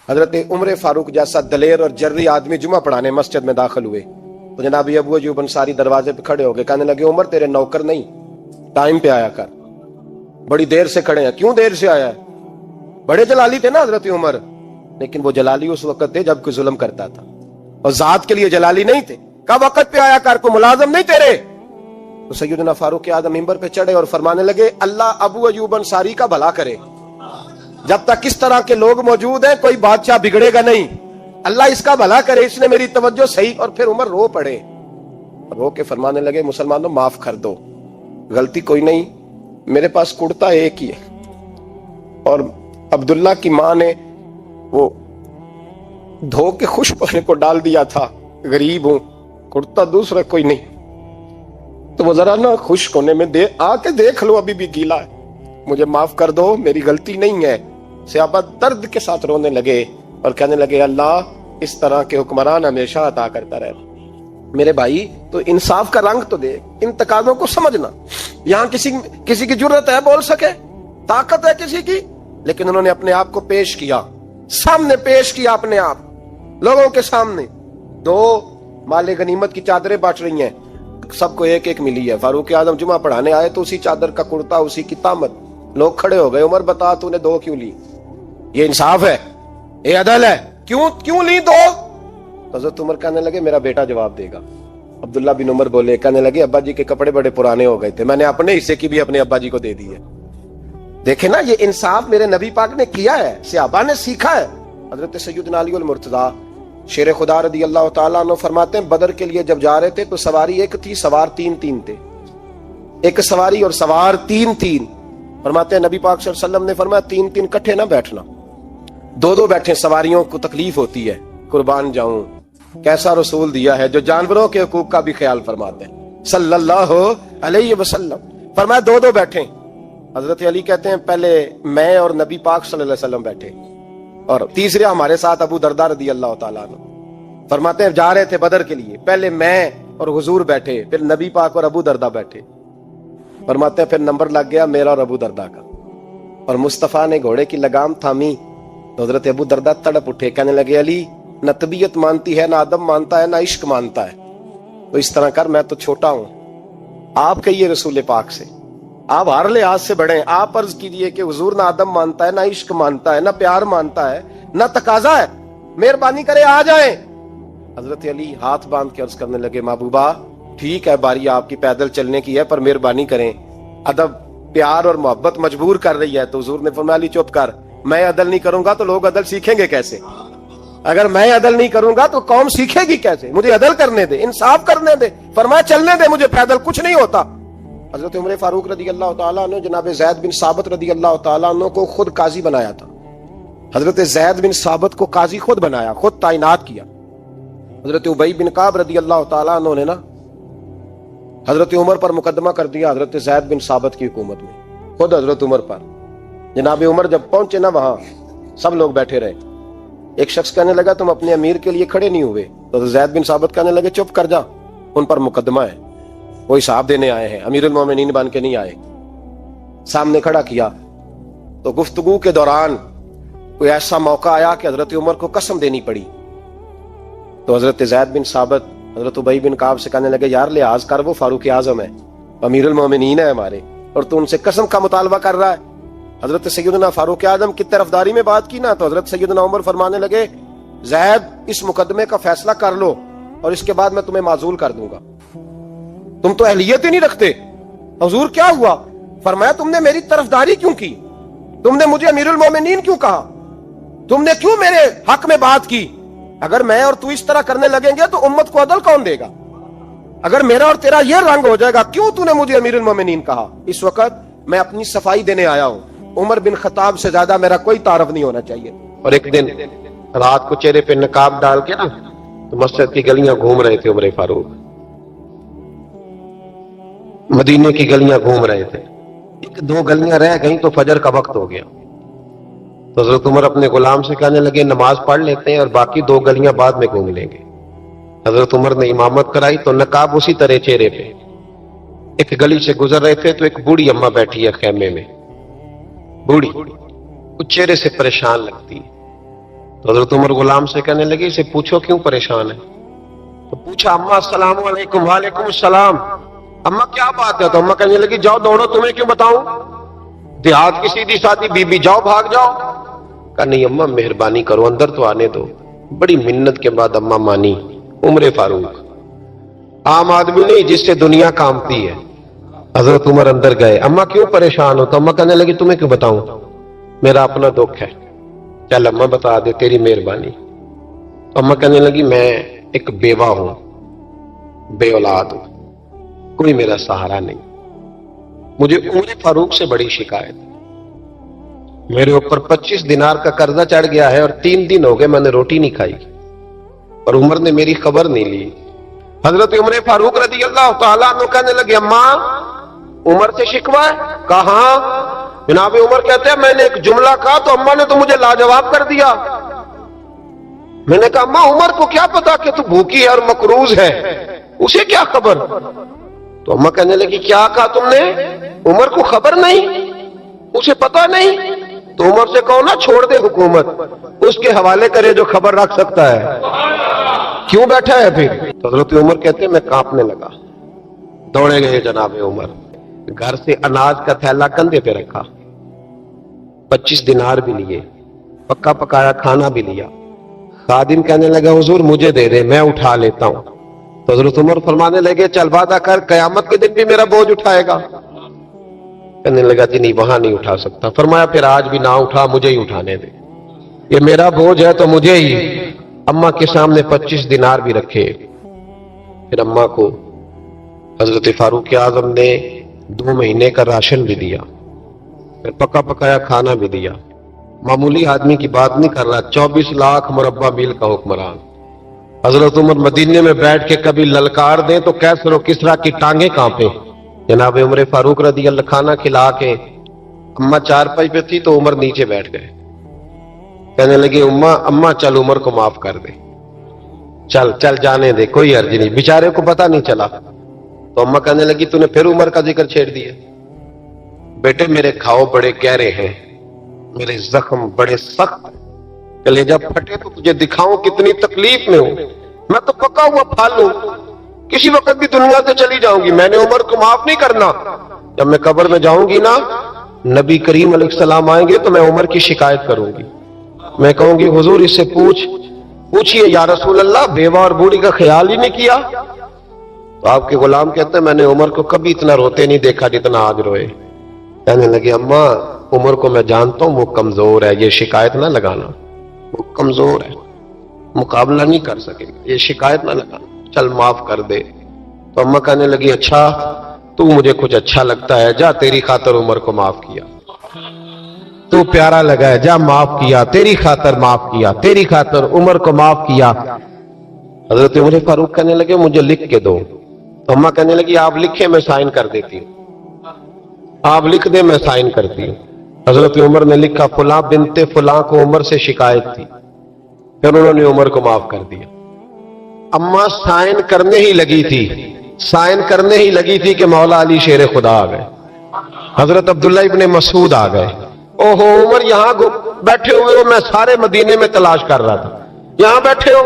حضرت عمر فاروق جیسا دلیر اور جرری آدمی جمعہ پڑھانے مسجد میں داخل ہوئے تو جناب ابو ایوب انصاری دروازے پہ کھڑے ہو گئے، کہنے لگے عمر تیرے نوکر نہیں، ٹائم پہ آیا کر، بڑی دیر سے کھڑے ہیں، کیوں دیر سے آیا ہے؟ بڑے جلالی تھے نا حضرت عمر، لیکن وہ جلالی اس وقت تھے جب کوئی ظلم کرتا تھا، اور ذات کے لیے جلالی نہیں تھے، کب وقت پہ آیا کر، کو ملازم نہیں تیرے۔ تو سیدنا فاروق اعظم منبر پہ چڑھے اور فرمانے لگے اللہ ابو ایوب انصاری کا بھلا کرے، جب تک اس طرح کے لوگ موجود ہیں کوئی بادشاہ بگڑے گا نہیں، اللہ اس کا بھلا کرے، اس نے میری توجہ صحیح۔ اور پھر عمر رو پڑے، رو کے فرمانے لگے مسلمانوں معاف کر دو، غلطی کوئی نہیں، میرے پاس کرتا ایک ہی ہے، اور عبداللہ کی ماں نے وہ دھو کے خشک ہونے کو ڈال دیا تھا، غریب ہوں، کرتا دوسرا کوئی نہیں، تو وہ ذرا نا خشک ہونے میں آ کے دیکھ لو، ابھی بھی گیلا ہے، مجھے معاف کر دو، میری غلطی نہیں ہے۔ صحابہ درد کے ساتھ رونے لگے اور کہنے لگے اللہ اس طرح کے حکمران ہمیشہ عطا کرتا رہے۔ میرے بھائی تو انصاف کا رنگ تو دیکھ، ان تقاضوں کو سمجھنا۔ یہاں کسی کی جرت ہے بول سکے، طاقت ہے کسی کی، لیکن انہوں نے اپنے آپ کو پیش کیا، سامنے پیش کیا اپنے آپ لوگوں کے سامنے۔ دو مال غنیمت کی چادریں بانٹ رہی ہیں، سب کو ایک ایک ملی ہے، فاروق اعظم جمعہ پڑھانے آئے تو اسی چادر کا کرتا، اسی کی تامت، لوگ کھڑے ہو گئے، عمر بتا تو نے دو کیوں لی؟ یہ انصاف ہے، یہ عدل ہے، کیوں لی دو؟ حضرت عمر کہنے لگے میرا بیٹا جواب دے گا۔ عبداللہ بن عمر بولے، کہنے لگے ابا جی کے کپڑے بڑے پرانے ہو گئے تھے، میں نے اپنے حصے کی بھی اپنے ابا جی کو دے دی ہے۔ دیکھیں نا، یہ انصاف میرے نبی پاک نے کیا ہے، صحابہ نے سیکھا ہے۔ حضرت سیدنا علی المرتضیٰ شیر خدا رضی اللہ تعالیٰ عنہ فرماتے ہیں بدر کے لیے جب جا رہے تھے تو سواری ایک تھی، سوار تین تھے، ایک سواری اور سوار تین۔ فرماتے ہیں نبی پاک صلی اللہ علیہ وسلم نے فرمایا تین کٹھے نہ بیٹھنا، دو بیٹھیں، سواریوں کو تکلیف ہوتی ہے، قربان جاؤں کیسا رسول دیا ہے جو جانوروں کے حقوق کا بھی خیال فرماتے ہیں صلی اللہ علیہ وسلم۔ فرمایا دو بیٹھیں۔ حضرت علی کہتے ہیں پہلے میں اور نبی پاک صلی اللہ علیہ وسلم بیٹھے، اور تیسرے ہمارے ساتھ ابو درداء رضی اللہ تعالیٰ عنہ۔ فرماتے ہیں جا رہے تھے بدر کے لیے، پہلے میں اور حضور بیٹھے، پھر نبی پاک اور ابو درداء بیٹھے۔ فرماتے ہیں پھر نمبر لگ گیا میرا اور ابو درداء کا، اور مصطفیٰ نے گھوڑے کی لگام تھامی تو حضرت ابو درداء تڑپ اٹھے، کہنے لگے علی نہ طبیعت مانتی ہے، نہ ادب مانتا ہے، نہ عشق مانتا ہے، تو اس طرح کر، میں تو چھوٹا ہوں، آپ کہیے رسول پاک سے، آپ ہر لحاظ سے بڑے ہیں، آپ عرض کیجئے کہ حضور نہ ادب مانتا ہے، نہ عشق مانتا ہے، نہ پیار مانتا ہے، نہ تقاضا ہے، مہربانی کرے آ جائیں۔ حضرت علی ہاتھ باندھ کے عرض کرنے لگے محبوبہ ٹھیک ہے، باری آپ کی پیدل چلنے کی ہے، پر مہربانی کریں، ادب پیار اور محبت مجبور کر رہی ہے۔ تو حضور نے فرمایا علی چپ کر، میں عدل نہیں کروں گا تو لوگ عدل سیکھیں گے کیسے؟ اگر میں عدل نہیں کروں گا تو قوم سیکھے گی کیسے؟ مجھے عدل کرنے دے، انصاف کرنے دے، فرمایا چلنے دے مجھے، پیدل کچھ نہیں ہوتا۔ حضرت عمر فاروق رضی اللہ تعالیٰ عنہ جناب زید بن ثابت رضی اللہ تعالیٰ عنہ کو خود قاضی بنایا تھا، حضرت زید بن ثابت کو قاضی خود بنایا، خود تعینات کیا۔ حضرت ابی بن کعب رضی اللہ تعالیٰ عنہ نے نا حضرت عمر پر مقدمہ کر دیا حضرت زید بن ثابت کی حکومت میں، خود حضرت عمر پر۔ جناب عمر جب پہنچے نا وہاں سب لوگ بیٹھے رہے، ایک شخص کہنے لگا تم اپنے امیر کے لیے کھڑے نہیں ہوئے، تو زید بن ثابت کہنے لگے چپ کر جا، ان پر مقدمہ ہے، وہ حساب دینے آئے ہیں، امیر المومنین بن کے نہیں آئے۔ سامنے کھڑا کیا تو گفتگو کے دوران کوئی ایسا موقع آیا کہ حضرت عمر کو قسم دینی پڑی، تو حضرت زید بن ثابت حضرت ابی بن کعب سے کہنے لگے یار لحاظ کر، وہ فاروق اعظم ہے، امیر المومنین ہے ہمارے، اور تو ان سے قسم کا مطالبہ کر رہا ہے۔ حضرت سیدنا فاروق اعظم کی طرفداری میں بات کی نا، تو حضرت سیدنا عمر فرمانے لگے زید اس مقدمے کا فیصلہ کر لو اور اس کے بعد میں تمہیں معزول کر دوں گا، تم تو اہلیت ہی نہیں رکھتے۔ حضور کیا ہوا؟ فرمایا تم نے میری طرفداری کیوں کی؟ تم نے مجھے امیر المومنین کیوں کہا؟ تم نے کیوں میرے حق میں بات کی؟ اگر میں اور تو اس طرح کرنے لگیں گے تو امت کو عدل کون دے گا؟ اگر میرا اور تیرا یہ رنگ ہو جائے گا، کیوں تو نے مجھے امیر المومنین کہا؟ اس وقت میں اپنی صفائی دینے آیا ہوں، عمر بن خطاب سے زیادہ میرا کوئی تعارف نہیں ہونا چاہیے۔ اور ایک دن رات کو چہرے پہ نقاب ڈال کے نا تو مسجد کی گلیاں گھوم رہے تھے، عمر فاروق مدینے کی گلیاں گھوم رہے تھے، ایک دو گلیاں رہ گئیں تو فجر کا وقت ہو گیا، تو حضرت عمر اپنے غلام سے کہنے لگے نماز پڑھ لیتے ہیں اور باقی دو گلیاں بعد میں گھوم لیں گے۔ حضرت عمر نے امامت کرائی تو نقاب اسی طرح چہرے پہ۔ ایک گلی سے گزر رہے تھے تو ایک بوڑھی اماں بیٹھی ہے خیمے میں، بوڑھی، اس چہرے سے پریشان لگتی، تو تو حضرت عمر غلام سے کہنے لگے اسے پوچھو کیوں پریشان ہے؟ تو پوچھا اما السلام علیکم۔ وعلیکم السلام۔ اما کیا بات ہے؟ تو اما کہنے لگی جاؤ دوڑو، تمہیں کیوں بتاؤں، دیہات کی سیدھی سادی بی بی، جاؤ بھاگ جاؤ۔ کہا نہیں اما مہربانی کرو، اندر تو آنے دو۔ بڑی منت کے بعد اما مانی۔ عمر فاروق عام آدمی نہیں جس سے دنیا کامتی ہے۔ حضرت عمر اندر گئے۔ اما کیوں پریشان ہو؟ تو اما کہنے لگی تمہیں کیوں بتاؤں، میرا اپنا دکھ ہے، چل اما بتا دے، تیری مہربانی۔ اما کہنے لگی میں ایک بیوہ ہوں، بے اولاد ہوں، کوئی میرا سہارا نہیں، مجھے عمر فاروق سے بڑی شکایت، میرے اوپر 25 دینار کا قرضہ چڑھ گیا ہے اور 3 دن ہو گئے میں نے روٹی نہیں کھائی، اور عمر نے میری خبر نہیں لی۔ حضرت عمر فاروق رضی اللہ تعالیٰ عنہ کہنے لگے اما عمر سے شکوہ ہے؟ کہاں؟ جناب عمر کہتے ہیں میں نے ایک جملہ کہا تو اما نے تو مجھے لاجواب کر دیا۔ میں نے کہا اما عمر کو کیا پتا کہ تو بھوکی ہے اور مقروض ہے، اسے کیا خبر؟ تو اما کہنے لگی کیا کہا تم نے؟ عمر کو خبر نہیں، اسے پتا نہیں؟ تو عمر سے کہو نا چھوڑ دے حکومت، اس کے حوالے کرے جو خبر رکھ سکتا ہے، کیوں بیٹھا ہے پھر؟ تو حضرت عمر کہتے ہیں میں کانپنے لگا، دوڑے گئے جناب عمر، گھر سے اناج کا تھیلا کندھے پہ رکھا، 25 دینار بھی لیے، پکا پکایا کھانا بھی لیا۔ خادم کہنے لگا حضور مجھے دے دے میں اٹھا لیتا ہوں۔ تو حضرت عمر فرمانے لگے چل وعدہ کر قیامت کے دن بھی میرا بوجھ اٹھائے گا؟ کہنے لگا جی نہیں وہاں نہیں اٹھا سکتا۔ فرمایا پھر آج بھی نہ اٹھا، مجھے ہی اٹھانے دے، یہ میرا بوجھ ہے تو مجھے ہی۔ اما کے سامنے 25 دینار بھی رکھے، پھر اما کو حضرت فاروق اعظم نے 2 مہینے کا راشن بھی دیا، پھر پکا پکایا کھانا بھی دیا۔ معمولی آدمی کی بات نہیں کر رہا، 24 لاکھ مربع میل کا حکمران۔ حضرت عمر مدینے میں بیٹھ کے کبھی للکار دیں تو کیسر و کسریٰ کی ٹانگیں کانپے۔ جناب عمر فاروق رضی اللہ کھانا کھلا کے اما چارپائی پہ تھی تو عمر نیچے بیٹھ گئے، کہنے لگے اما چل عمر کو معاف کر دے، چل چل جانے دے، کوئی عرض نہیں، بیچارے کو پتہ نہیں چلا۔ تو اما کہنے لگی تو نے پھر عمر کا ذکر چھیڑ دیا۔ بیٹے میرے گھاؤ بڑے گہرے ہیں، میرے زخم بڑے سخت، کلیجہ پھٹے تو تجھے دکھاؤں کتنی تکلیف میں ہوں، میں تو پکا ہوا پھل ہوں، کسی وقت بھی دنیا سے چلی جاؤں گی، میں نے عمر کو معاف نہیں کرنا۔ جب میں قبر میں جاؤں گی نا، نبی کریم علیہ السلام آئیں گے تو میں عمر کی شکایت کروں گی، میں کہوں گی حضور اس سے پوچھئے یا رسول اللہ بیوہ اور بوڑھی کا خیال ہی نہیں کیا؟ تو آپ کے غلام کہتے ہیں میں نے عمر کو کبھی اتنا روتے نہیں دیکھا جتنا آج روئے۔ کہنے لگے اما عمر کو میں جانتا ہوں وہ کمزور ہے، یہ شکایت نہ لگانا، وہ کمزور ہے، مقابلہ نہیں کر سکے، یہ شکایت نہ لگانا، چل معاف کر دے۔ تو اما کہنے لگی اچھا تو مجھے کچھ اچھا لگتا ہے، جا تیری خاطر عمر کو معاف کیا، تو پیارا لگا ہے، جا معاف کیا، تیری خاطر معاف کیا، تیری خاطر عمر کو معاف کیا۔ حضرت عمر فاروق کہنے لگے مجھے لکھ کے دو۔ تو اما کہنے لگی آپ لکھیں میں سائن کر دیتی ہوں، آپ لکھ دیں میں سائن کرتی ہوں۔ حضرت عمر نے لکھا فلاں بنت فلاں کو عمر سے شکایت تھی، پھر انہوں نے عمر کو معاف کر دیا۔ اما سائن کرنے ہی لگی تھی کہ مولا علی شیر خدا آ گئے، حضرت عبداللہ ابن مسعود آ گئے۔ اوہو عمر یہاں بیٹھے ہوئے ہو، میں سارے مدینے میں تلاش کر رہا تھا، یہاں بیٹھے ہو،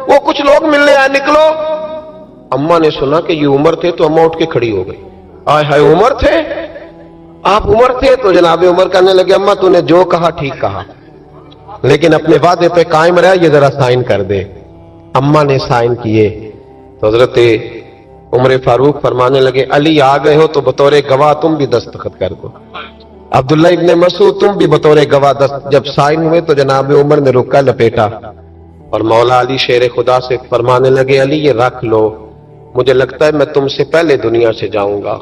وہ کچھ لوگ ملنے آئے، نکلو۔ اما نے سنا کہ یہ عمر تھے تو اما اٹھ کے کھڑی ہو گئی، آئے ہائے عمر تھے، آپ عمر تھے؟ تو جناب عمر کہنے لگے اما تو نے جو کہا ٹھیک کہا، لیکن اپنے وعدے پہ قائم رہا، یہ ذرا سائن کر دے۔ اما نے سائن کیے تو حضرت عمر فاروق فرمانے لگے علی آ گئے ہو تو بطور گواہ تم بھی دستخط کر دو، عبداللہ ابن مسعود تم بھی بطور گواہ جب سائن ہوئے تو جناب عمر نے رکا لپیٹا اور مولا علی شیر خدا سے فرمانے لگے علی یہ رکھ لو، مجھے لگتا ہے میں تم سے پہلے دنیا سے جاؤں گا،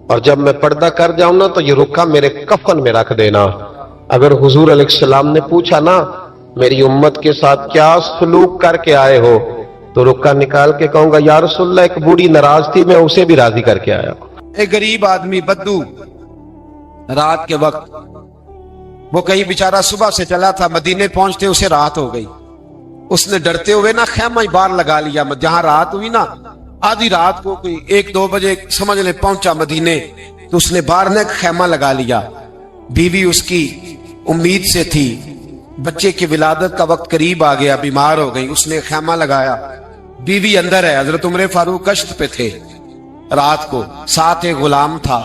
اور جب میں پردہ کر جاؤں نا تو یہ رکا میرے کفن میں رکھ دینا، اگر حضور علیہ السلام نے پوچھا نا میری امت کے ساتھ کیا سلوک کر کے آئے ہو تو رکا نکال کے کہوں گا یا رسول اللہ ایک بوڑھی ناراض تھی میں اسے بھی راضی کر کے آیا۔ ایک غریب آدمی بدو رات کے وقت وہ کہیں بیچارہ صبح سے چلا تھا، مدینے پہنچتے اسے رات ہو گئی، اس نے ڈرتے ہوئے نا خیمہ ہی باہر لگا لیا، جہاں رات ہوئی نا آدھی رات کو کوئی 1-2 بجے سمجھ لے پہنچا مدینے تو اس نے باہر نے خیمہ لگا لیا، بیوی اس کی امید سے تھی بچے کی ولادت کا وقت قریب آ گیا, بیمار ہو گئی, اس نے خیمہ لگایا, بیوی اندر ہے. حضرت عمر فاروق گشت پہ تھے رات کو, ساتھ ایک غلام تھا.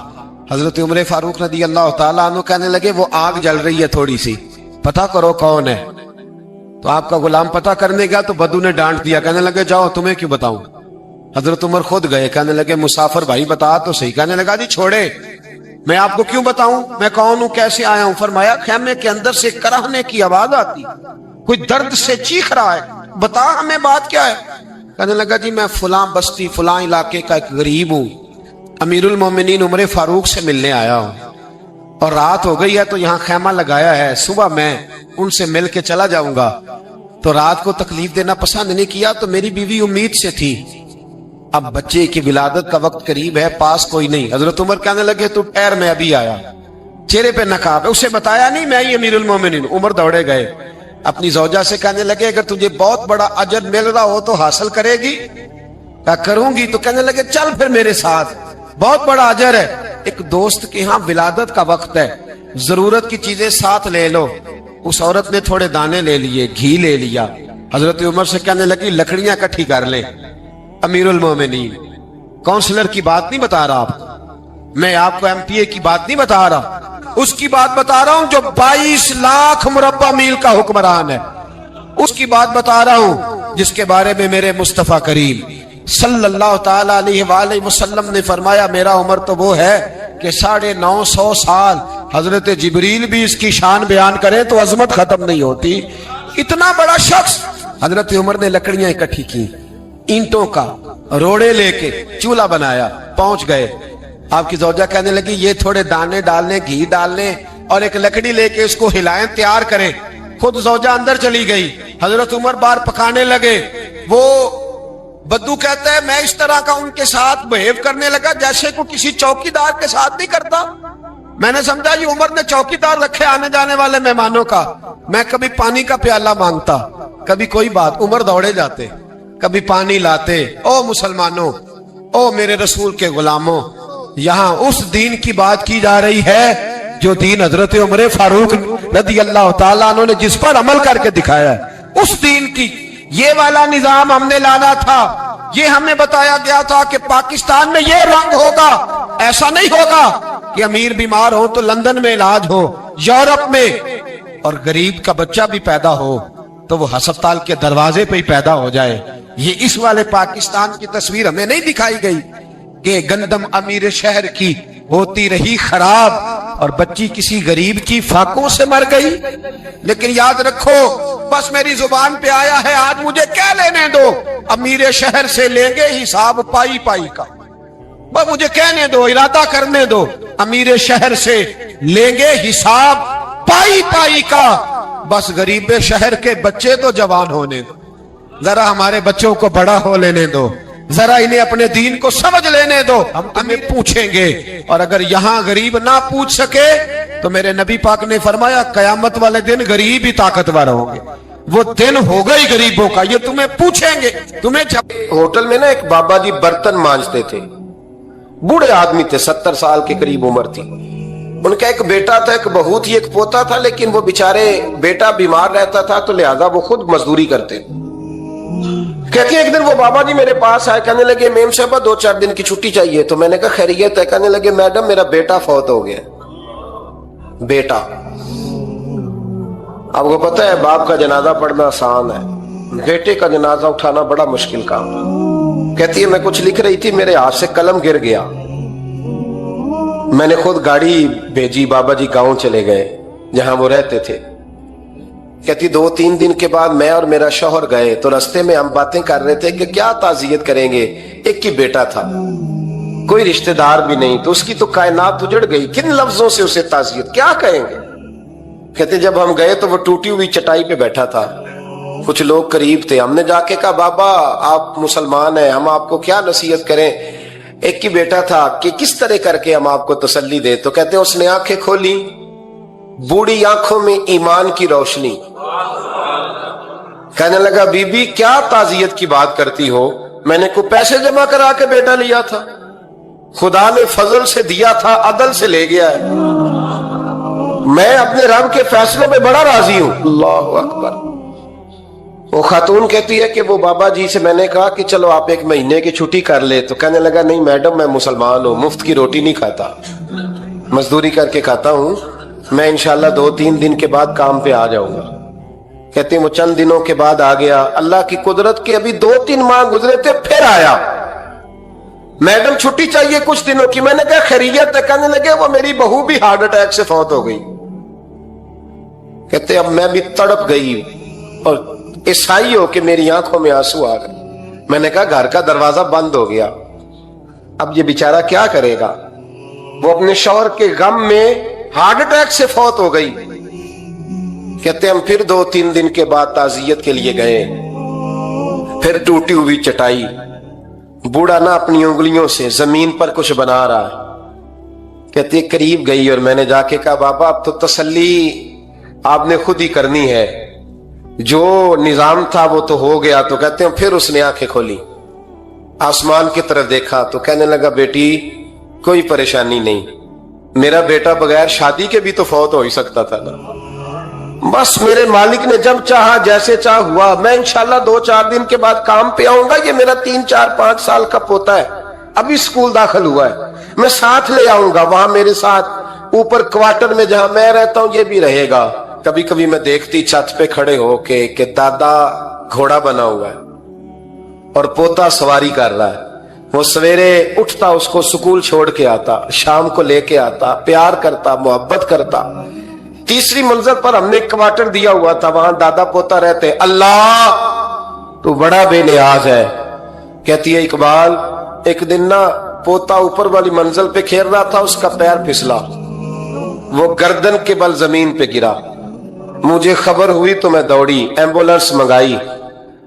حضرت عمر فاروق رضی اللہ تعالیٰ عنہ کہنے لگے وہ آگ جل رہی ہے تھوڑی سی, پتہ کرو کون ہے. تو آپ کا غلام پتہ کرنے گیا تو بدو نے ڈانٹ دیا, کہنے لگے جاؤ تمہیں کیوں بتاؤں. حضرت عمر خود گئے, کہنے لگے مسافر بھائی بتا تو صحیح. کہنے لگا جی چھوڑے, میں آپ کو کیوں بتاؤں, میں کون ہوں, کیسے آیا ہوں. فرمایا خیمے کے اندر سے کراہنے کی آواز آتی, کوئی درد سے چیخ رہا ہے, بتا ہمیں بات کیا ہے. کہنے لگا جی میں فلاں بستی فلاں علاقے کا ایک غریب ہوں, امیر المومنین عمر فاروق سے ملنے آیا ہوں, اور رات ہو گئی ہے تو یہاں خیمہ لگایا ہے, صبح میں ان سے مل کے چلا جاؤں گا. تو رات کو تکلیف دینا پسند نہیں کیا, تو میری بیوی امید سے تھی, اب بچے کی ولادت کا وقت قریب ہے, پاس کوئی نہیں. حضرت عمر کہنے لگے تو ٹھہر, میں ابھی آیا. چہرے پہ نقاب ہے, اسے بتایا نہیں میں ہی امیر المومنین. عمر دوڑے گئے, اپنی زوجہ سے کہنے لگے اگر تجھے بہت بڑا اجر مل رہا ہو تو حاصل کرے گی. کہا کروں گی. تو کہنے لگے چل پھر میرے ساتھ, بہت بڑا اجر ہے. ایک دوست کے ہاں ولادت کا وقت ہے, ضرورت کی چیزیں ساتھ لے لو. اس عورت نے تھوڑے دانے لے لیے, گھی لے لیا. حضرت عمر سے کہنے لگی لکڑیاں اکٹھی کر لیں. امیر المومنین, کونسلر کی بات نہیں بتا رہا آپ, میں آپ کو ایم پی اے کی بات نہیں بتا رہا, اس کی بات بتا رہا ہوں جو 22 لاکھ مربع میل کا حکمران ہے. اس کی بات بتا رہا ہوں جس کے بارے میں میرے مصطفیٰ کریم صلی اللہ تعالی علیہ وآلہ وسلم نے فرمایا میرا عمر تو وہ ہے کہ 950 سال حضرت جبریل بھی اس کی شان بیان کریں تو عظمت ختم نہیں ہوتی. اتنا بڑا شخص. حضرت عمر نے لکڑیاں اکٹھی کی, اینٹوں کا روڑے لے کے چولہا بنایا, پہنچ گئے. آپ کی زوجہ کہنے لگی یہ تھوڑے دانے ڈالنے, گھی ڈالنے, اور ایک لکڑی لے کے اس کو ہلائیں, تیار کریں. خود زوجہ اندر چلی گئی. حضرت عمر باہر پکانے لگے. وہ بدو کہتا ہے میں اس طرح کا ان کے ساتھ بہیو کرنے لگا جیسے کو کسی چوکیدار کے ساتھ نہیں کرتا. میں نے سمجھا یہ عمر نے چوکیدار رکھے آنے جانے والے مہمانوں کا. میں کبھی پانی کا پیالہ مانگتا, کبھی کوئی بات, عمر دوڑے جاتے, کبھی پانی لاتے. او مسلمانوں, او میرے رسول کے غلاموں, یہاں اس دین کی بات کی جا رہی ہے جو دین حضرت عمر فاروق رضی اللہ تعالیٰ عنہ نے جس پر عمل کر کے دکھایا ہے. اس دین کی یہ والا نظام ہم نے لانا تھا. یہ ہمیں بتایا گیا تھا کہ پاکستان میں یہ رنگ ہوگا, ایسا نہیں ہوگا کہ امیر بیمار ہو تو لندن میں علاج ہو, یورپ میں, اور غریب کا بچہ بھی پیدا ہو تو وہ ہسپتال کے دروازے پہ ہی پیدا ہو جائے. یہ اس والے پاکستان کی تصویر ہمیں نہیں دکھائی گئی کہ گندم امیر شہر کی ہوتی رہی خراب اور بچی کسی غریب کی فاقوں سے مر گئی. لیکن یاد رکھو, بس میری زبان پہ آیا ہے آج, مجھے کیا لینے دو, امیر شہر سے لیں گے حساب پائی پائی کا. بس مجھے کہنے دو, ارادہ کرنے دو, امیر شہر سے لیں گے حساب پائی پائی کا. بس غریب شہر کے بچے تو جوان ہونے دو, ذرا ہمارے بچوں کو بڑا ہو لینے دو, ذرا انہیں اپنے دین کو سمجھ لینے دو, ہم تمہیں پوچھیں گے. اور اگر یہاں غریب نہ پوچھ سکے تو میرے نبی پاک نے فرمایا قیامت والے دن غریب ہی طاقتور ہوں گے. وہ دن ہوگا ہی غریبوں کا, یہ تمہیں پوچھیں گے. تمہیں ہوٹل میں نا ایک بابا جی برتن مانجتے تھے, بوڑھے آدمی تھے, 70 سال کے قریب عمر تھی. ان کا ایک بیٹا تھا, ایک بہو تھی, ایک پوتا تھا, لیکن وہ بیچارے بیٹا بیمار رہتا تھا تو لہذا وہ خود مزدوری کرتے. کہتے ہیں ایک دن وہ بابا جی میرے پاس آئے, کہنے لگے میم صاحبہ 2-4 دن کی چھٹی چاہیے. تو میں نے کہا خیریت ہے. کہنے لگے میڈم میرا بیٹا فوت ہو گیا. بیٹا, آپ کو پتہ ہے باپ کا جنازہ پڑھنا آسان ہے, بیٹے کا جنازہ اٹھانا بڑا مشکل کام. کہتی ہے میں کچھ لکھ رہی تھی, میرے ہاتھ سے قلم گر گیا. میں نے خود گاڑی بھیجی, بابا جی گاؤں چلے گئے جہاں وہ رہتے تھے. کہتی 2-3 دن کے بعد میں اور میرا شوہر گئے تو رستے میں ہم باتیں کر رہے تھے کہ کیا تعزیت کریں گے. ایک کی بیٹا تھا, کوئی رشتہ دار بھی نہیں, تو اس کی تو کائنات اجڑ گئی, کن لفظوں سے اسے تعزیت کیا کہیں گے. کہتے جب ہم گئے تو وہ ٹوٹی ہوئی چٹائی پہ بیٹھا تھا, کچھ لوگ قریب تھے. ہم نے جا کے کہا بابا آپ مسلمان ہیں, ہم آپ کو کیا نصیحت کریں. ایک کی بیٹا تھا کہ کس طرح کر کے ہم آپ کو تسلی دے. تو کہتے اس نے آنکھیں کھولی, بوڑھی آنکھوں میں ایمان کی روشنی. کہنے لگا بی بی کیا تعزیت کی بات کرتی ہو, میں نے کوئی پیسے جمع کرا کے بیٹا لیا تھا, خدا نے فضل سے دیا تھا, عدل سے لے گیا ہے. میں اپنے رب کے فیصلوں پہ بڑا راضی ہوں. اللہ اکبر. وہ خاتون کہتی ہے کہ وہ بابا جی سے میں نے کہا کہ چلو آپ 1 مہینے کی چھٹی کر لے, تو کہنے لگا نہیں میڈم میں مسلمان ہوں, مفت کی روٹی نہیں کھاتا, مزدوری کر کے کھاتا ہوں, میں انشاءاللہ 2-3 دن کے بعد کام پہ آ جاؤں گا. کہتے ہیں وہ چند دنوں کے بعد آ گیا. اللہ کی قدرت کے ابھی 2-3 ماہ گزرے تھے, پھر آیا. میڈم چھٹی چاہیے کچھ دنوں کی. میں نے کہا خیریت ہے؟ کہنے لگے وہ میری بہو بھی ہارٹ اٹیک سے فوت ہو گئی. کہتے اب میں بھی تڑپ گئی اور عیسائی ہو کہ میری آنکھوں میں آنسو آ گئے. میں نے کہا گھر کا دروازہ بند ہو گیا, اب یہ بیچارہ کیا کرے گا؟ وہ اپنے شوہر کے غم میں ہارٹ اٹیک سے فوت ہو گئی. کہتے ہم پھر 2-3 دن کے بعد تعزیت کے لیے گئے. پھر ٹوٹی ہوئی چٹائی, بوڑھا نہ اپنی انگلیوں سے زمین پر کچھ بنا رہا ہے. کہتے قریب گئی اور میں نے جا کے کہا بابا اب تو تسلی آپ نے خود ہی کرنی ہے, جو نظام تھا وہ تو ہو گیا. تو کہتے ہیں پھر اس نے آنکھیں کھولی, آسمان کی طرف دیکھا تو کہنے لگا بیٹی کوئی پریشانی نہیں, میرا بیٹا بغیر شادی کے بھی تو فوت ہو ہی سکتا تھا نا, بس میرے مالک نے جب چاہا جیسے چاہ ہوا. میں انشاءاللہ 2-4 دن کے بعد کام پہ آؤں گا. یہ میرا 3-4-5 سال کا پوتا ہے, ابھی سکول داخل ہوا ہے, میں ساتھ لے آؤں گا. وہاں میرے ساتھ اوپر کوارٹر میں جہاں میں رہتا ہوں یہ بھی رہے گا. کبھی کبھی میں دیکھتی چھت پہ کھڑے ہو کے کہ دادا گھوڑا بنا ہوا ہے اور پوتا سواری کر رہا ہے. وہ سویرے اٹھتا, اس کو سکول چھوڑ کے آتا, شام کو لے کے آتا, پیار کرتا, محبت کرتا. 3ری منزل پر ہم نے ایک کوارٹر دیا ہوا تھا, وہاں دادا پوتا رہتے. اللہ تو بڑا بے نیاز ہے. کہتی ہے اقبال ایک دن نا پوتا اوپر والی منزل پہ کھیل رہا تھا, اس کا پیر پھسلا, وہ گردن کے بل زمین پہ گرا. مجھے خبر ہوئی تو میں دوڑی, ایمبولینس منگائی.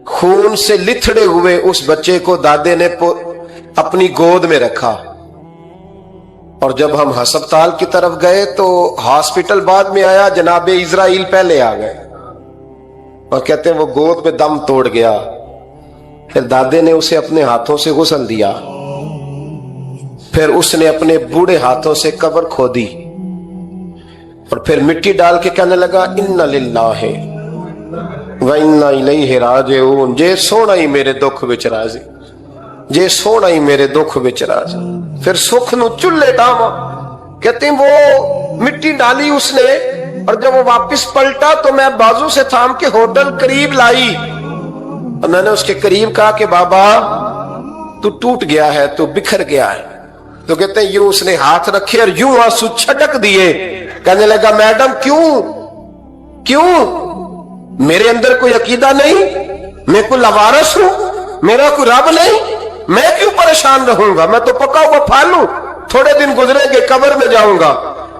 خون سے لتھڑے ہوئے اس بچے کو دادے نے اپنی گود میں رکھا. اور جب ہم ہسپتال کی طرف گئے تو ہاسپٹل بعد میں آیا, جناب اسرائیل پہلے آ گئے اور کہتے ہیں وہ گود میں دم توڑ گیا. پھر دادے نے اسے اپنے ہاتھوں سے غسل دیا, پھر اس نے اپنے بوڑھے ہاتھوں سے قبر کھودی اور پھر مٹی ڈال کے کہنے لگا انا للہ و انا الیہ راجعون. جے سونا ہی میرے دکھ وچ راضی, جے سونا ہی میرے دکھ وچ راضی. پھر سکھ نو چلے ڈاوا. کہتے ہیں وہ مٹی ڈالی اس نے, اور جب وہ واپس پلٹا تو میں بازو سے تھام کے ہوٹل قریب لائی اور میں نے اس کے قریب کہا کہ بابا تو ٹوٹ گیا ہے, تو بکھر گیا ہے. تو کہتے ہیں یوں اس نے ہاتھ رکھے اور یوں آنسو چھٹک دیے. کہنے لگا میڈم کیوں میرے اندر کوئی عقیدہ نہیں, میں کوئی لوارث ہوں, میرا کوئی رب نہیں, میں کیوں پریشان رہوں گا؟ میں تو پکا ہوا پھل ہوں, تھوڑے دن گزریں گے قبر میں جاؤں گا,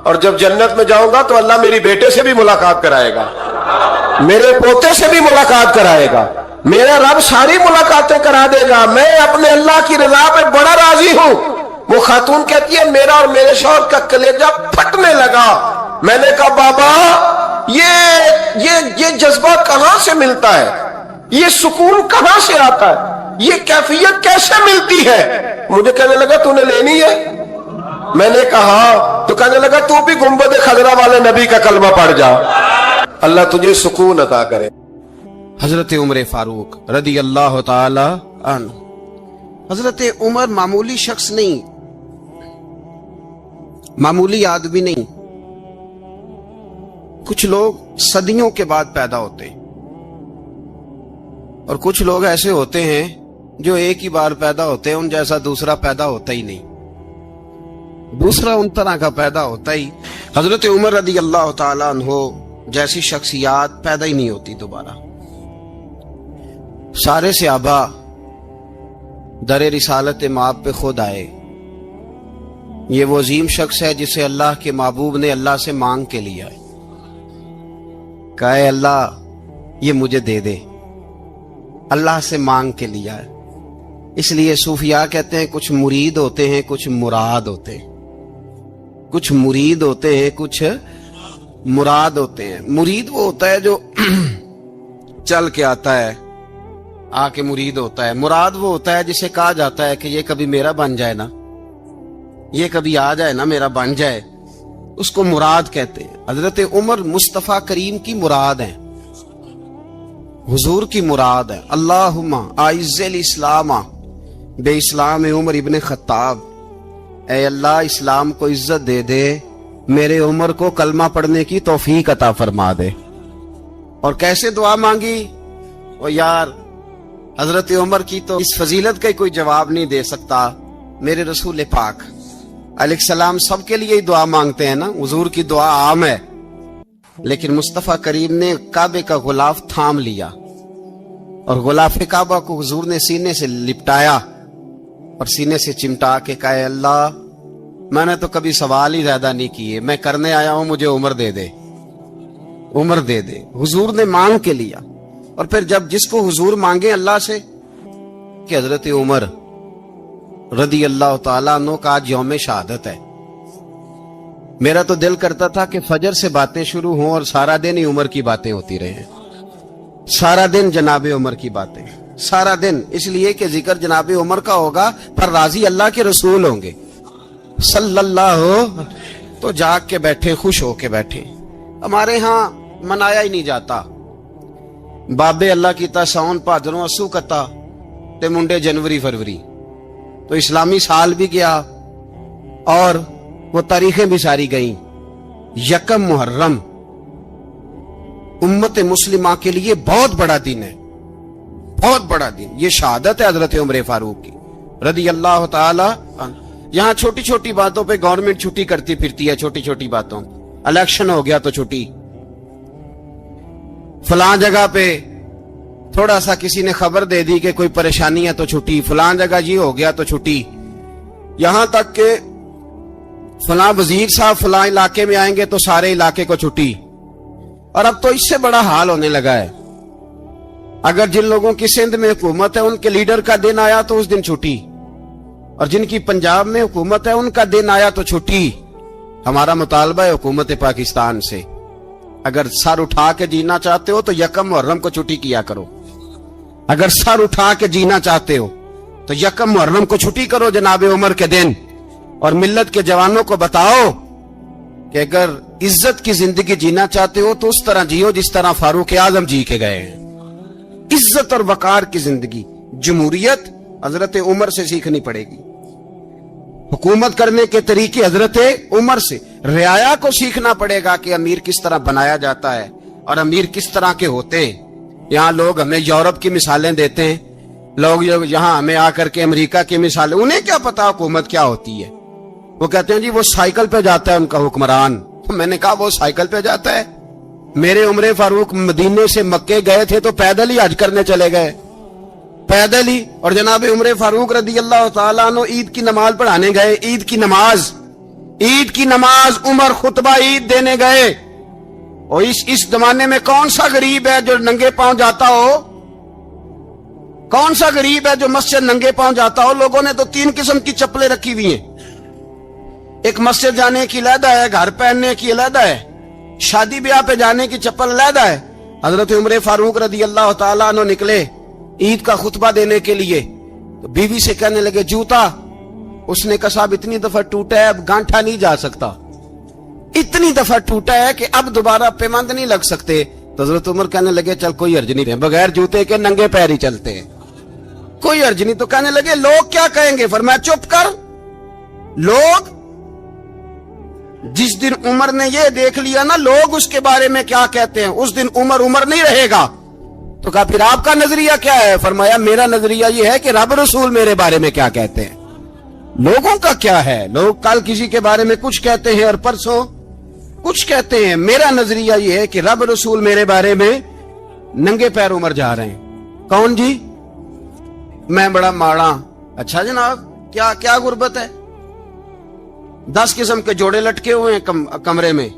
اور جب جنت میں جاؤں گا تو اللہ میری بیٹے سے بھی ملاقات کرائے گا, میرے پوتے سے بھی ملاقات کرائے گا, میرا رب ساری ملاقاتیں کرا دے گا. میں اپنے اللہ کی رضا پہ بڑا راضی ہوں. وہ خاتون کہتی ہے میرا اور میرے شوہر کا کلیجہ پھٹنے لگا. میں نے کہا بابا یہ جذبہ کہاں سے ملتا ہے, یہ سکون کہاں سے آتا ہے, یہ کیفیت کیسے ملتی ہے؟ مجھے کہنے لگا تو نے لینی ہے. میں نے کہا, تو کہنے لگا تو بھی گنبد خضرا والے نبی کا کلمہ پڑھ جا, اللہ تجھے سکون عطا کرے. حضرت عمر فاروق رضی اللہ تعالی عنہ. حضرت عمر معمولی شخص نہیں, معمولی آدمی نہیں. کچھ لوگ صدیوں کے بعد پیدا ہوتے ہیں اور کچھ لوگ ایسے ہوتے ہیں جو ایک ہی بار پیدا ہوتے ہیں, ان جیسا دوسرا پیدا ہوتا ہی نہیں, دوسرا ان طرح کا پیدا ہوتا ہی. حضرت عمر رضی اللہ تعالیٰ عنہ جیسی شخصیات پیدا ہی نہیں ہوتی دوبارہ. سارے صحابہ در رسالت مآب پہ خود آئے. یہ وہ عظیم شخص ہے جسے اللہ کے محبوب نے اللہ سے مانگ کے لیا ہے, کہا اے اللہ یہ مجھے دے دے, اللہ سے مانگ کے لیا ہے. اس لیے صوفیاء کہتے ہیں کچھ مرید ہوتے ہیں کچھ مراد ہوتے ہیں, کچھ مرید ہوتے ہیں کچھ مراد ہوتے ہیں. مرید وہ ہوتا ہے جو چل کے آتا ہے, آ کے مرید ہوتا ہے. مراد وہ ہوتا ہے جسے کہا جاتا ہے کہ یہ کبھی میرا بن جائے نا, یہ کبھی آ جائے نا, میرا بن جائے. اس کو مراد کہتے ہیں. حضرت عمر مصطفیٰ کریم کی مراد ہیں, حضور کی مراد ہے. اللہم اعز الاسلام بے اسلام عمر ابن خطاب, اے اللہ اسلام کو عزت دے دے, میرے عمر کو کلمہ پڑھنے کی توفیق عطا فرما دے. اور کیسے دعا مانگی؟ او یار حضرت عمر کی تو اس فضیلت کا کوئی جواب نہیں دے سکتا. میرے رسول پاک علیہ السلام سب کے لیے ہی دعا مانگتے ہیں نا, حضور کی دعا عام ہے, لیکن مصطفیٰ کریم نے کعبے کا غلاف تھام لیا اور غلاف کعبہ کو حضور نے سینے سے لپٹایا اور سینے سے چمٹا کے کہا, اے اللہ میں نے تو کبھی سوال ہی زیادہ نہیں کیے, میں کرنے آیا ہوں, مجھے عمر دے دے, عمر دے دے. حضور نے مانگ کے لیا. اور پھر جب جس کو حضور مانگے اللہ سے کہ حضرت عمر رضی اللہ تعالیٰ عنہ کا آج یوم شہادت ہے, میرا تو دل کرتا تھا کہ فجر سے باتیں شروع ہوں اور سارا دن ہی عمر کی باتیں ہوتی رہیں, سارا دن جناب عمر کی باتیں, سارا دن. اس لیے کہ ذکر جناب عمر کا ہوگا پر راضی اللہ کے رسول ہوں گے صلی اللہ ہو, تو جاگ کے بیٹھے, خوش ہو کے بیٹھے. ہمارے ہاں منایا ہی نہیں جاتا. بابے اللہ کی تا ساؤن بھادروں اسو کتا تے منڈے جنوری فروری, تو اسلامی سال بھی گیا اور وہ تاریخیں بھی ساری گئیں. یکم محرم امت مسلمہ کے لیے بہت بڑا دن ہے, بہت بڑا دن. یہ شہادت ہے حضرت عمر فاروق کی رضی اللہ تعالی عنہ. یہاں چھوٹی چھوٹی باتوں پہ گورنمنٹ چھٹی کرتی پھرتی ہے, چھوٹی چھوٹی باتوں. الیکشن ہو گیا تو چھٹی, فلاں جگہ پہ تھوڑا سا کسی نے خبر دے دی کہ کوئی پریشانی ہے تو چھٹی, فلاں جگہ یہ ہو گیا تو چھٹی. یہاں تک کہ فلاں وزیر صاحب فلاں علاقے میں آئیں گے تو سارے علاقے کو چھٹی. اور اب تو اس سے بڑا حال ہونے لگا ہے, اگر جن لوگوں کی سندھ میں حکومت ہے ان کے لیڈر کا دن آیا تو اس دن چھٹی, اور جن کی پنجاب میں حکومت ہے ان کا دن آیا تو چھٹی. ہمارا مطالبہ ہے حکومت پاکستان سے, اگر سر اٹھا کے جینا چاہتے ہو تو یکم محرم کو چھٹی کیا کرو. اگر سر اٹھا کے جینا چاہتے ہو تو یکم محرم کو چھٹی کرو جناب عمر کے دن, اور ملت کے جوانوں کو بتاؤ کہ اگر عزت کی زندگی جینا چاہتے ہو تو اس طرح جیو جس طرح فاروق اعظم جی کے گئے ہیں. عزت اور وقار کی زندگی. جمہوریت حضرت عمر سے سیکھنی پڑے گی, حکومت کرنے کے طریقے حضرت عمر سے. رعایا کو سیکھنا پڑے گا کہ امیر کس طرح بنایا جاتا ہے اور امیر کس طرح کے ہوتے ہیں. یہاں لوگ ہمیں یورپ کی مثالیں دیتے ہیں, لوگ یہاں ہمیں آ کر کے امریکہ کی مثالیں, انہیں کیا پتا حکومت کیا ہوتی ہے. وہ کہتے ہیں جی وہ سائیکل پہ جاتا ہے ان کا حکمران. میں نے کہا وہ سائیکل پہ جاتا ہے؟ میرے عمر فاروق مدینے سے مکے گئے تھے تو پیدل ہی حج کرنے چلے گئے, پیدل ہی. اور جناب عمر فاروق رضی اللہ تعالیٰ عنہ عید کی نماز پڑھانے گئے, عید کی نماز عمر خطبہ عید دینے گئے. اور اس زمانے میں کون سا غریب ہے جو ننگے پاؤں جاتا ہو؟ کون سا غریب ہے جو مسجد ننگے پاؤں جاتا ہو؟ لوگوں نے تو 3 قسم کی چپلیں رکھی ہوئی ہیں. ایک مسجد جانے کی علیحدہ ہے, گھر پہننے کی علیحدہ ہے, شادی بیاہ پہ جانے کی چپل علیحدہ ہے. حضرت عمر فاروق رضی اللہ تعالیٰ عنہ نکلے عید کا خطبہ دینے کے لیے, تو بیوی سے کہنے لگے جوتا. اس نے کہا صاحب اتنی دفعہ ٹوٹا ہے اب گانٹھا نہیں جا سکتا, اتنی دفعہ ٹوٹا ہے کہ اب دوبارہ پیمند نہیں لگ سکتے. تو حضرت عمر کہنے لگے چل کوئی حرج نہیں, بغیر جوتے کے ننگے پیر ہی چلتے ہیں, کوئی حرج نہیں. تو کہنے لگے لوگ کیا کہیں گے؟ فرمایا چپ کر. لوگ جس دن عمر نے یہ دیکھ لیا نا لوگ اس کے بارے میں کیا کہتے ہیں, اس دن عمر نہیں رہے گا. تو کہا پھر آپ کا نظریہ کیا ہے؟ فرمایا میرا نظریہ یہ ہے کہ رب رسول میرے بارے میں کیا کہتے ہیں. لوگوں کا کیا ہے؟ لوگ کل کسی کے بارے میں کچھ کہتے ہیں اور پرسوں کچھ کہتے ہیں. میرا نظریہ یہ ہے کہ رب رسول میرے بارے میں ننگے پیر عمر جا رہے ہیں. کون جی؟ میں بڑا ماڑا. اچھا جناب کیا غربت ہے؟ 10 قسم کے جوڑے لٹکے ہوئے ہیں کمرے میں,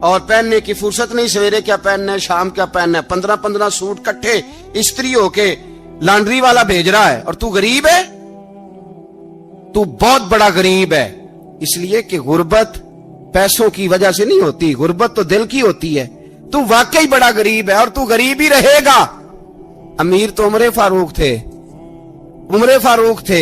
اور پہننے کی فرصت نہیں. سویرے کیا پہننا ہے, شام کیا پہننا ہے, 15 سوٹ کٹھے استری ہو کے لانڈری والا بھیج رہا ہے, اور تو غریب ہے. تو بہت بڑا غریب ہے. اس لیے کہ غربت پیسوں کی وجہ سے نہیں ہوتی, غربت تو دل کی ہوتی ہے. تو واقعی بڑا غریب ہے اور تو غریب ہی رہے گا. امیر تو عمر فاروق تھے,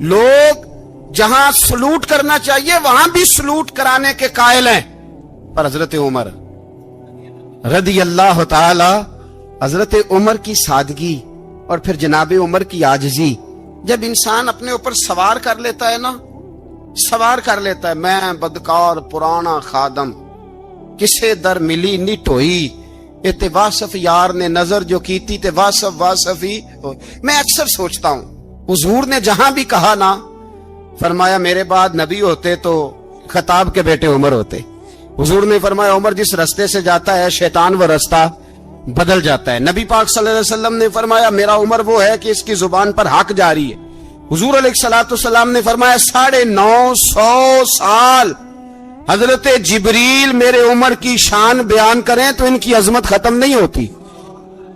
لوگ جہاں سلوٹ کرنا چاہیے وہاں بھی سلوٹ کرانے کے قائل ہیں، پر حضرت عمر رضی اللہ تعالی، حضرت عمر کی سادگی اور پھر جناب عمر کی عاجزی، جب انسان اپنے اوپر سوار کر لیتا ہے نا، سوار کر لیتا ہے، میں بدکار پرانا خادم، کسے در ملی نی ٹوئی، تے واصف یار نے نظر جو کیتی تے واصف ہی ہوئی۔ میں اکثر سوچتا ہوں حضور نے جہاں بھی کہا نا، فرمایا میرے بعد نبی ہوتے تو خطاب کے بیٹے عمر ہوتے۔ حضور نے فرمایا عمر جس رستے سے جاتا ہے شیطان وہ رستہ بدل جاتا ہے۔ نبی پاک صلی اللہ علیہ وسلم نے فرمایا میرا عمر وہ ہے کہ اس کی زبان پر حق جاری ہے۔ حضور علیہ الصلوۃ نے فرمایا 950 سال حضرت جبریل میرے عمر کی شان بیان کریں تو ان کی عظمت ختم نہیں ہوتی۔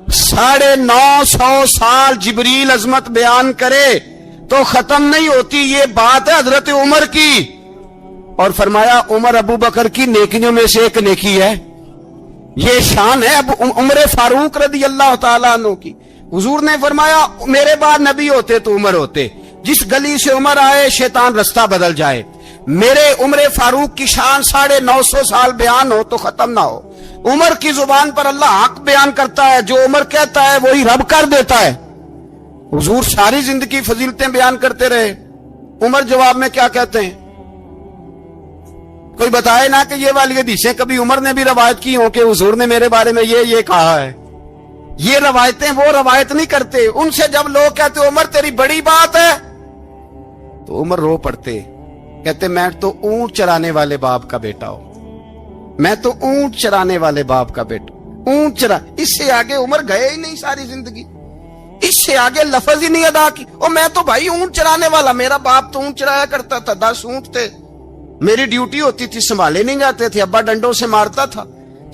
950 سال جبریل عظمت بیان کرے تو ختم نہیں ہوتی۔ یہ بات ہے حضرت عمر کی، اور فرمایا عمر ابو بکر کی نیکیوں میں سے ایک نیکی ہے، یہ شان ہے اب عمر فاروق رضی اللہ تعالیٰ عنہ کی۔ حضور نے فرمایا میرے بعد نبی ہوتے تو عمر ہوتے، جس گلی سے عمر آئے شیطان رستہ بدل جائے۔ میرے عمر فاروق کی شان 950 سال بیان ہو تو ختم نہ ہو۔ عمر کی زبان پر اللہ حق بیان کرتا ہے، جو عمر کہتا ہے وہی رب کر دیتا ہے۔ حضور ساری زندگی فضیلتیں بیان کرتے رہے، عمر جواب میں کیا کہتے ہیں؟ کوئی بتائے نا کہ یہ والی حدیثیں کبھی عمر نے بھی روایت کی ہوں کہ حضور نے میرے بارے میں یہ کہا ہے۔ یہ روایتیں وہ روایت نہیں کرتے، ان سے جب لوگ کہتے عمر تیری بڑی بات ہے تو عمر رو پڑتے، کہتے میں تو اونٹ چرانے والے باپ کا بیٹا ہوں، میں تو اونٹ چرانے والے باپ کا بیٹا، اونٹ چرا۔ اس سے آگے عمر گئے ہی نہیں ساری زندگی، اس سے آگے لفظ ہی نہیں ادا کی۔ اور میں تو بھائی اونٹ چرانے والا، میرا باپ تو اونٹ چرایا کرتا تھا، 10 اونٹ تھے، میری ڈیوٹی ہوتی تھی، سنبھالے نہیں جاتے تھے، ابا ڈنڈوں سے مارتا تھا۔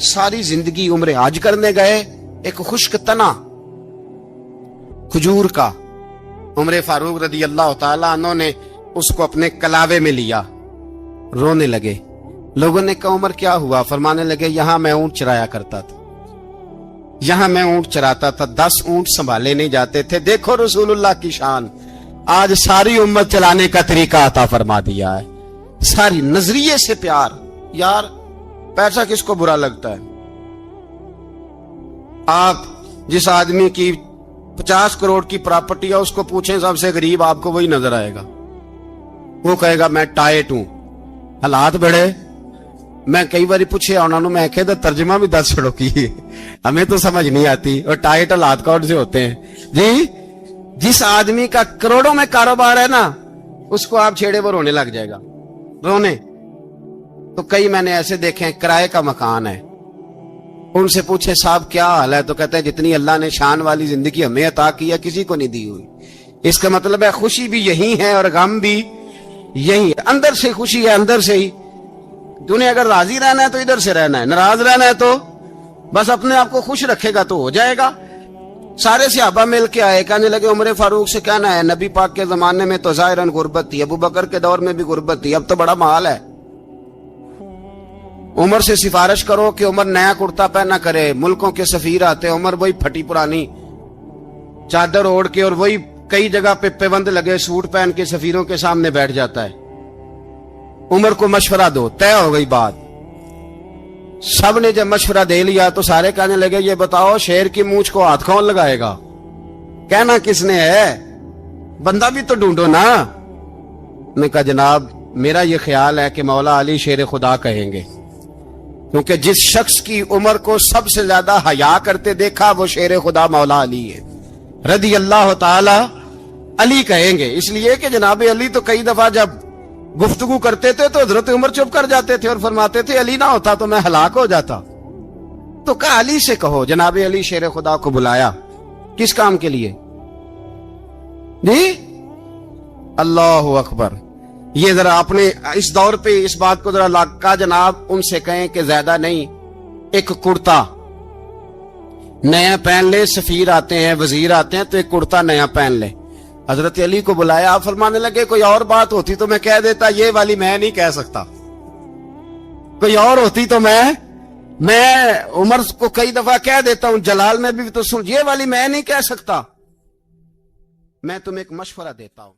ساری زندگی عمر حج کرنے گئے، ایک خشک تنا کھجور کا عمر فاروق رضی اللہ تعالیٰ عنہ نے اس کو اپنے کلاوے میں لیا، رونے لگے۔ لوگوں نے کہا عمر کیا ہوا؟ فرمانے لگے یہاں میں اونٹ چرایا کرتا تھا، یہاں میں اونٹ چراتا تھا، 10 اونٹ سنبھالے نہیں جاتے تھے۔ دیکھو رسول اللہ کی شان، آج ساری امت چلانے کا طریقہ عطا فرما دیا ہے، ساری نظریے سے پیار۔ یار پیسہ کس کو برا لگتا ہے؟ آپ جس آدمی کی 50 کروڑ کی پراپرٹی ہے اس کو پوچھیں سب سے غریب، آپ کو وہی نظر آئے گا، وہ کہے گا میں ٹائٹ ہوں۔ حالات بڑے، میں کئی باری پوچھے انہوں نے، میں کہتا ترجمہ بھی 10 چھڑو کی، ہمیں تو سمجھ نہیں آتی، اور ٹائٹ حالات کون سے ہوتے ہیں جی؟ جس آدمی کا کروڑوں میں کاروبار ہے نا، اس کو آپ چھیڑے وہ رونے لگ جائے گا، رونے۔ تو کئی میں نے ایسے دیکھے ہیں کرائے کا مکان ہے، ان سے پوچھے صاحب کیا حال ہے، تو کہتے ہیں جتنی اللہ نے شان والی زندگی ہمیں عطا کی ہے کسی کو نہیں دی ہوئی۔ اس کا مطلب ہے خوشی بھی یہی ہے اور غم بھی یہی ہے، اندر سے خوشی ہے، اندر سے ہی۔ تُنے اگر راضی رہنا ہے تو ادھر سے رہنا ہے، ناراض رہنا ہے تو بس اپنے آپ کو خوش رکھے گا تو ہو جائے گا۔ سارے صحابہ مل کے آئے، کہنے لگے عمر فاروق سے کہنا ہے نبی پاک کے زمانے میں تو ظاہراً غربت تھی، ابو بکر کے دور میں بھی غربت تھی، اب تو بڑا مال ہے، عمر سے سفارش کرو کہ عمر نیا کرتا پہنا کرے۔ ملکوں کے سفیر آتے، عمر وہی پھٹی پرانی چادر اوڑھ کے اور وہی کئی جگہ پہ پیوند لگے سوٹ پہن کے سفیروں کے سامنے بیٹھ جاتا ہے۔ عمر کو مشورہ دو، طے ہو گئی بات۔ سب نے جب مشورہ دے لیا تو سارے کہنے لگے یہ بتاؤ شیر کی مونچھ کو ہاتھ کون لگائے گا؟ کہنا کس نے ہے؟ بندہ بھی تو ڈھونڈو نا۔ میں کہا جناب میرا یہ خیال ہے کہ مولا علی شیر خدا کہیں گے، کیونکہ جس شخص کی عمر کو سب سے زیادہ حیا کرتے دیکھا وہ شیر خدا مولا علی ہے رضی اللہ تعالی علی کہیں گے۔ اس لیے کہ جناب علی تو کئی دفعہ جب گفتگو کرتے تھے تو حضرت عمر چپ کر جاتے تھے اور فرماتے تھے علی نہ ہوتا تو میں ہلاک ہو جاتا۔ تو کہا علی سے کہو۔ جناب علی شیر خدا کو بلایا، کس کام کے لیے جی؟ اللہ اکبر۔ یہ ذرا اپنے اس دور پہ اس بات کو ذرا لاکا جناب ان سے کہیں کہ زیادہ نہیں، ایک کرتا نیا پہن لے، سفیر آتے ہیں وزیر آتے ہیں تو ایک کرتا نیا پہن لے۔ حضرت علی کو بلایا، آپ فرمانے لگے کوئی اور بات ہوتی تو میں کہہ دیتا، یہ والی میں نہیں کہہ سکتا، کوئی اور ہوتی تو میں عمر کو کئی دفعہ کہہ دیتا ہوں، جلال میں بھی تو سن، یہ والی میں نہیں کہہ سکتا، میں تمہیں ایک مشورہ دیتا ہوں۔